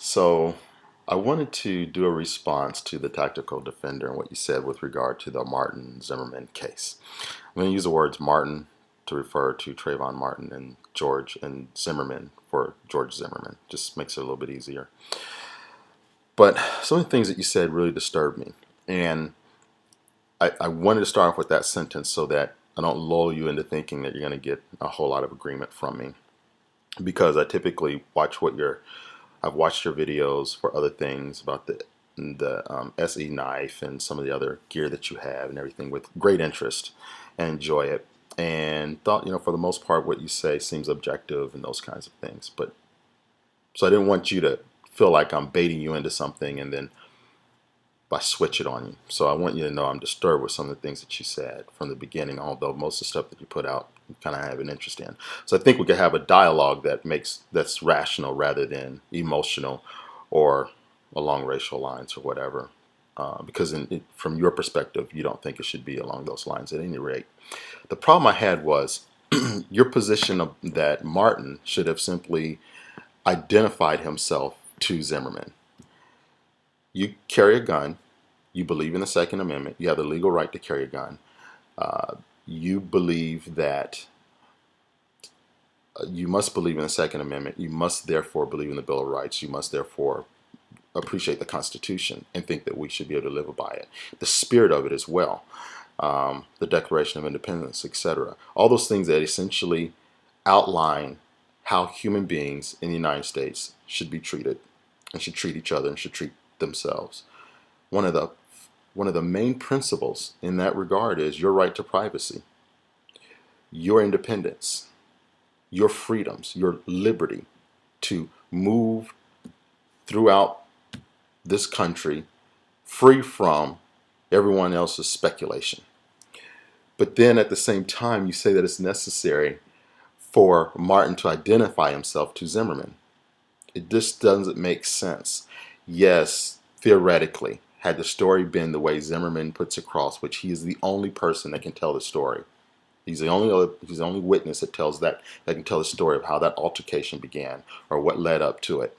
So I wanted to do a response to the tactical defender and what you said with regard to the Martin Zimmerman case. I'm going to use the words Martin to refer to Trayvon Martin and George, and Zimmerman for George Zimmerman. Just makes it a little bit easier. But some of the things that you said really disturbed me. And I wanted to start off with that sentence so that I don't lull you into thinking that you're going to get a whole lot of agreement from me. Because I typically I've watched your videos for other things about the SE knife and some of the other gear that you have and everything with great interest and enjoy it. And thought, for the most part, what you say seems objective and those kinds of things. But so I didn't want you to feel like I'm baiting you into something and then I switch it on you. So I want you to know I'm disturbed with some of the things that you said from the beginning, although most of the stuff that you put out you kind of have an interest in. So I think we could have a dialogue that's rational rather than emotional or along racial lines or whatever. Because from your perspective, you don't think it should be along those lines at any rate. The problem I had was your position that Martin should have simply identified himself to Zimmerman. You carry a gun. You believe in the Second Amendment. You have the legal right to carry a gun. You believe that you must believe in the Second Amendment. You must therefore believe in the Bill of Rights. You must therefore appreciate the Constitution and think that we should be able to live by it. The spirit of it as well. The Declaration of Independence, etc. All those things that essentially outline how human beings in the United States should be treated and should treat each other and should treat themselves. One of the main principles in that regard is your right to privacy, your independence, your freedoms, your liberty to move throughout this country free from everyone else's speculation. But then at the same time, you say that it's necessary for Martin to identify himself to Zimmerman. It just doesn't make sense. Yes, theoretically, had the story been the way Zimmerman puts across, which he is the only person that can tell the story. He's the only witness that can tell the story of how that altercation began or what led up to it.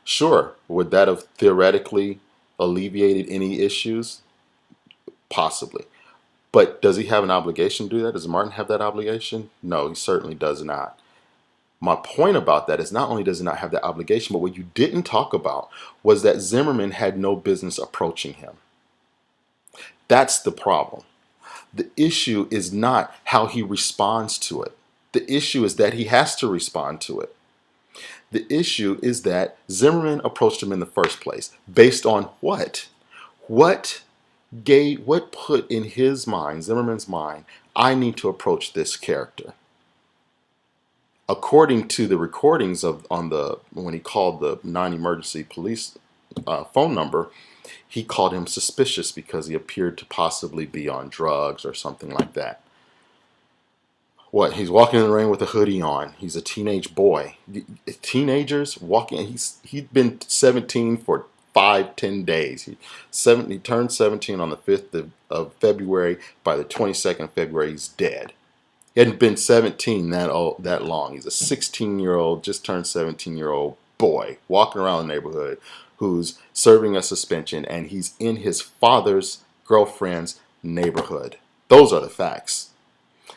Sure, would that have theoretically alleviated any issues? Possibly. But does he have an obligation to do that? Does Martin have that obligation? No, he certainly does not. My point about that is not only does he not have that obligation, but what you didn't talk about was that Zimmerman had no business approaching him. That's the problem. The issue is not how he responds to it. The issue is that he has to respond to it. The issue is that Zimmerman approached him in the first place. Based on what? What put in his mind, Zimmerman's mind, I need to approach this character? According to the recordings when he called the non-emergency police phone number, he called him suspicious because he appeared to possibly be on drugs or something like that. What? He's walking in the rain with a hoodie on. He's a teenage boy. Teenagers walking. He'd been 17 for 5-10 days. He turned 17 on the 5th of February. By the 22nd of February, he's dead. He hadn't been 17 that long. He's a 16-year-old, just turned 17-year-old boy walking around the neighborhood who's serving a suspension, and he's in his father's girlfriend's neighborhood. Those are the facts.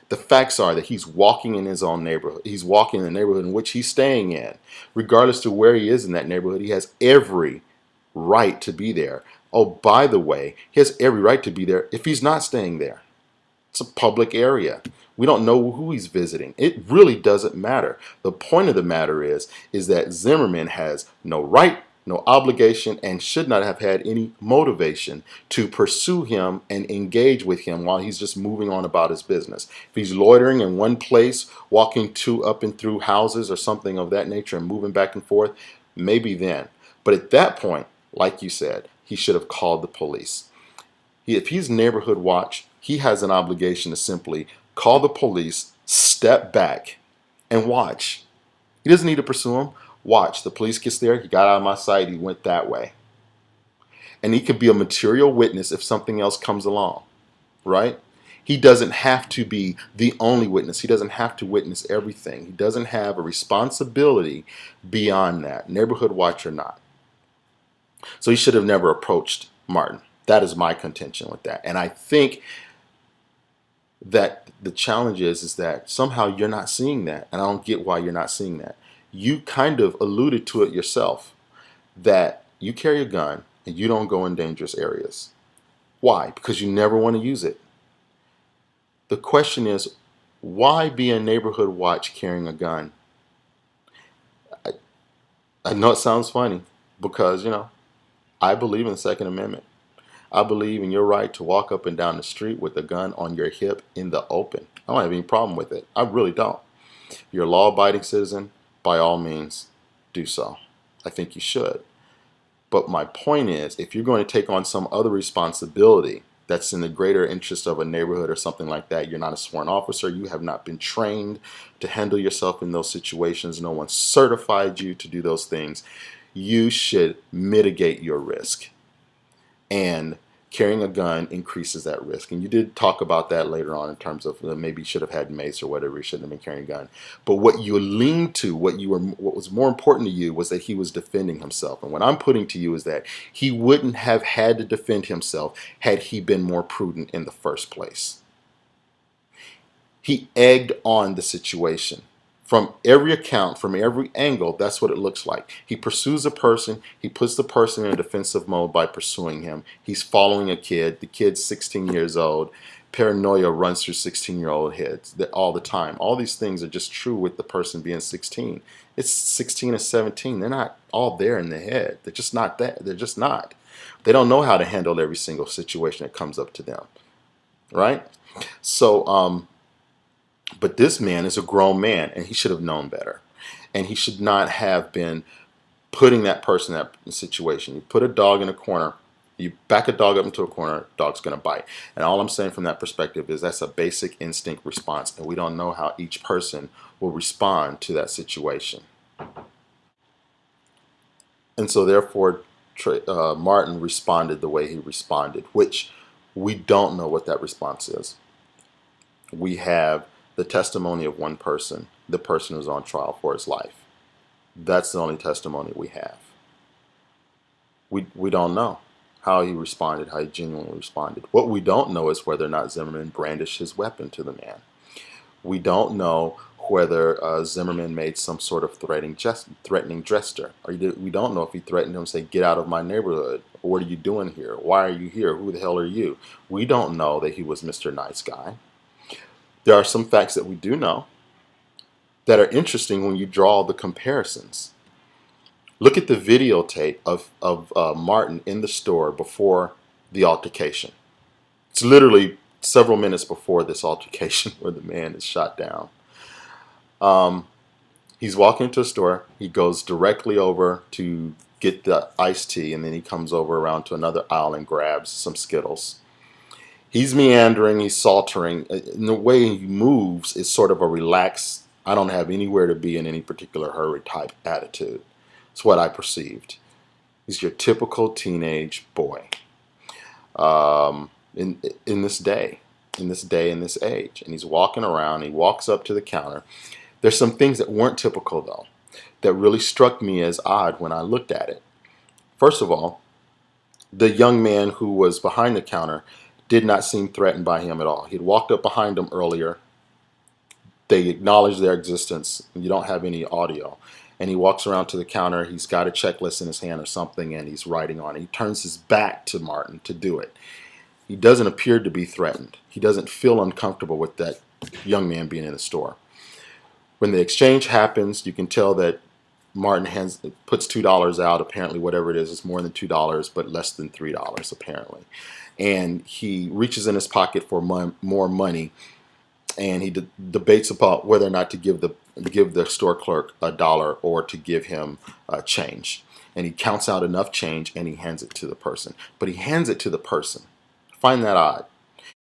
The facts are that he's walking in his own neighborhood. He's walking in the neighborhood in which he's staying in. Regardless to where he is in that neighborhood, he has every right to be there. Oh, by the way, he has every right to be there if he's not staying there. It's a public area. We don't know who he's visiting. It really doesn't matter. The point of the matter is that Zimmerman has no right, no obligation, and should not have had any motivation to pursue him and engage with him while he's just moving on about his business. If he's loitering in one place, walking up and through houses or something of that nature and moving back and forth, maybe then. But at that point, like you said, he should have called the police. If he's neighborhood watch, he has an obligation to simply call the police, step back, and watch. He doesn't need to pursue him. Watch. The police gets there. He got out of my sight. He went that way. And he could be a material witness if something else comes along, right? He doesn't have to be the only witness. He doesn't have to witness everything. He doesn't have a responsibility beyond that, neighborhood watch or not. So he should have never approached Martin. That is my contention with that. And I think that the challenge is that somehow you're not seeing that. And I don't get why you're not seeing that. You kind of alluded to it yourself, that you carry a gun and you don't go in dangerous areas. Why? Because you never want to use it. The question is, why be a neighborhood watch carrying a gun? I know it sounds funny because, I believe in the Second Amendment. I believe in your right to walk up and down the street with a gun on your hip in the open. I don't have any problem with it. I really don't. If you're a law-abiding citizen, by all means, do so. I think you should. But my point is, if you're going to take on some other responsibility that's in the greater interest of a neighborhood or something like that, you're not a sworn officer, you have not been trained to handle yourself in those situations, no one certified you to do those things, you should mitigate your risk. And carrying a gun increases that risk. And you did talk about that later on in terms of maybe you should have had mace or whatever, you shouldn't have been carrying a gun. But what you leaned to, what was more important to you was that he was defending himself. And what I'm putting to you is that he wouldn't have had to defend himself had he been more prudent in the first place. He egged on the situation. From every account, from every angle, that's what it looks like. He pursues a person. He puts the person in a defensive mode by pursuing him. He's following a kid. The kid's 16 years old. Paranoia runs through 16-year-old heads all the time. All these things are just true with the person being 16. It's 16 and 17. They're not all there in the head. They're just not that. They're just not. They don't know how to handle every single situation that comes up to them, right? So, but this man is a grown man, and he should have known better. And he should not have been putting that person in that situation. You put a dog in a corner, you back a dog up into a corner, dog's going to bite. And all I'm saying from that perspective is that's a basic instinct response, and we don't know how each person will respond to that situation. And so therefore, Martin responded the way he responded, which we don't know what that response is. We have the testimony of one person, the person who's on trial for his life. That's the only testimony we have. We don't know how he responded, how he genuinely responded. What we don't know is whether or not Zimmerman brandished his weapon to the man. We don't know whether Zimmerman made some sort of threatening gesture. We don't know if he threatened him, say, get out of my neighborhood. What are you doing here? Why are you here? Who the hell are you? We don't know that he was Mr. Nice Guy. There are some facts that we do know that are interesting when you draw the comparisons. Look at the videotape of Martin in the store before the altercation. It's literally several minutes before this altercation where the man is shot down. He's walking into a store. He goes directly over to get the iced tea, and then he comes over around to another aisle and grabs some Skittles. He's meandering, he's sauntering, and the way he moves is sort of a relaxed, I don't have anywhere to be in any particular hurry type attitude. It's what I perceived. He's your typical teenage boy in this day, in this age. And he's walking around, he walks up to the counter. There's some things that weren't typical, though, that really struck me as odd when I looked at it. First of all, the young man who was behind the counter did not seem threatened by him at all. He'd walked up behind him earlier. They acknowledged their existence. You don't have any audio. And he walks around to the counter. He's got a checklist in his hand or something, and he's writing on it. He turns his back to Martin to do it. He doesn't appear to be threatened. He doesn't feel uncomfortable with that young man being in the store. When the exchange happens, you can tell that Martin puts $2 out. Apparently, whatever it is more than $2, but less than $3, apparently. And he reaches in his pocket for more money, and he debates about whether or not to give the store clerk $1 or to give him change. And he counts out enough change, and he hands it to the person. But he hands it to the person. I find that odd.